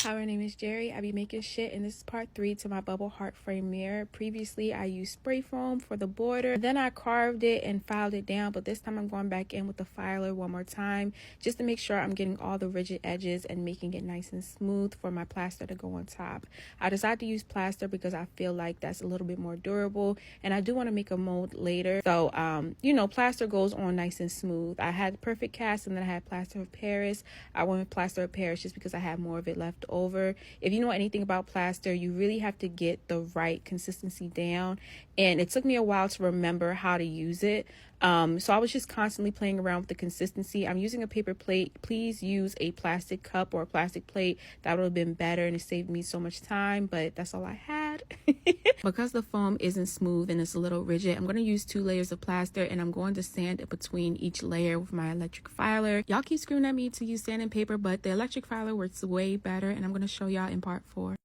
Hi, my name is Jerry. I be making shit, and this is part 3 to my bubble heart frame mirror. Previously, I used spray foam for the border. Then I carved it and filed it down, but this time I'm going back in with the filer one more time just to make sure I'm getting all the rigid edges and making it nice and smooth for my plaster to go on top. I decided to use plaster because I feel like that's a little bit more durable, and I do want to make a mold later. So, plaster goes on nice and smooth. I had perfect cast, and then I had plaster of Paris. I went with plaster of Paris just because I had more of it left over. If you know anything about plaster, you really have to get the right consistency down, and it took me a while to remember how to use it. So I was just constantly playing around with the consistency. I'm using a paper plate. Please use a plastic cup or a plastic plate. That would have been better, and it saved me so much time, but that's all I had. Because the foam isn't smooth and it's a little rigid, I'm going to use 2 layers of plaster, and I'm going to sand it between each layer with my electric filer. Y'all keep screaming at me to use sand and paper, but the electric filer works way better, and I'm going to show y'all in part 4.